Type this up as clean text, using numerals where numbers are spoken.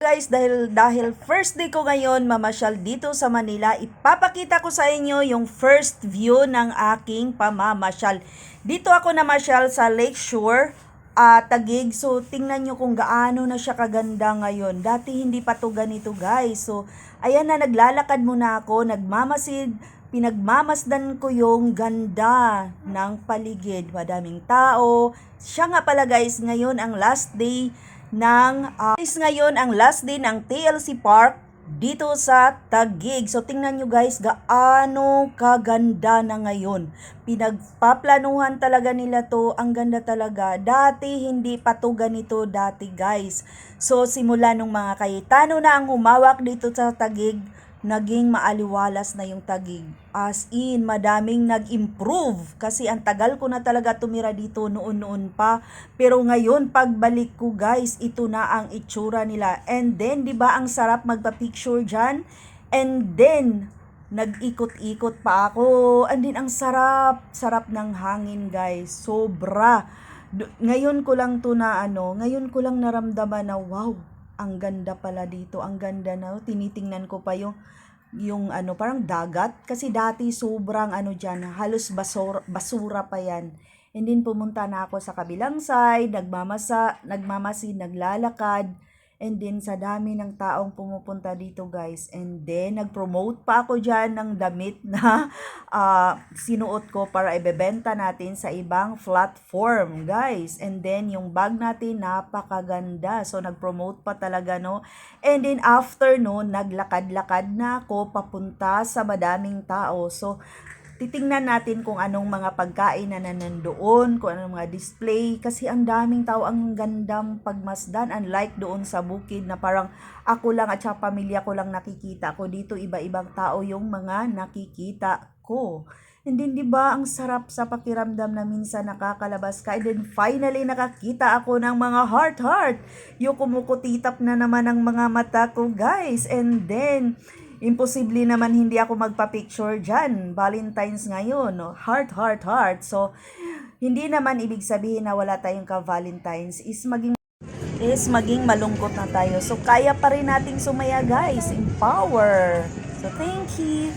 Guys, dahil first day ko ngayon mamasyal dito sa Manila, ipapakita ko sa inyo yung first view ng aking pamamasyal. Dito ako namasyal sa Lakeshore, Taguig. So, tingnan nyo kung gaano na siya kaganda ngayon. Dati hindi pa to ganito, guys. So, ayan na, naglalakad muna ako, nagmamasid, pinagmamasdan ko yung ganda ng paligid. Madaming tao. Siya nga pala, guys, ngayon ang last day ng TLC Park dito sa Taguig. So tingnan nyo guys, gaano kaganda na ngayon. Pinagpaplanuhan talaga nila to, ang ganda talaga. Dati hindi pa to ganito dati guys. So simula nung mga Cayetano na ang humawak dito sa Taguig, naging maaliwalas na yung Taguig. As in, madaming nag-improve. Kasi ang tagal ko na talaga tumira dito noon-noon pa. Pero ngayon, pagbalik ko guys, ito na ang itsura nila. And then, di ba ang sarap magpa-picture dyan? And then, nag-ikot-ikot pa ako. And then, ang sarap ng hangin guys. Sobra. Ngayon ko lang ngayon ko lang naramdaman na wow, ang ganda pala dito, ang ganda na. Tinitingnan ko pa yung parang dagat kasi dati sobrang diyan, halos basura pa yan. And then pumunta na ako sa kabilang side, nagmamasid, naglalakad. And then sa dami ng taong pumupunta dito guys. And then nag-promote pa ako dyan ng damit na sinuot ko para ibebenta natin sa ibang platform guys. And then yung bag natin napakaganda. So nag-promote pa talaga no. And then after no, naglakad-lakad na ako papunta sa madaming tao. So titingnan natin kung anong mga pagkain na nandoon, kung anong mga display. Kasi ang daming tao, ang gandang pagmasdan. Unlike doon sa bukid na parang ako lang at saka pamilya ko lang nakikita ko. Dito iba-ibang tao yung mga nakikita ko. And then, di ba, ang sarap sa pakiramdam na minsan nakakalabas ka. And then, finally, nakakita ako ng mga heart. Yung kumukutitap na naman ang mga mata ko, guys. And then, imposible naman hindi ako magpa-picture dyan. Valentine's ngayon, no? Heart. So, hindi naman ibig sabihin na wala tayong ka-Valentine's. Is maging malungkot na tayo. So, kaya pa rin nating sumaya, guys. Empower. So, thank you.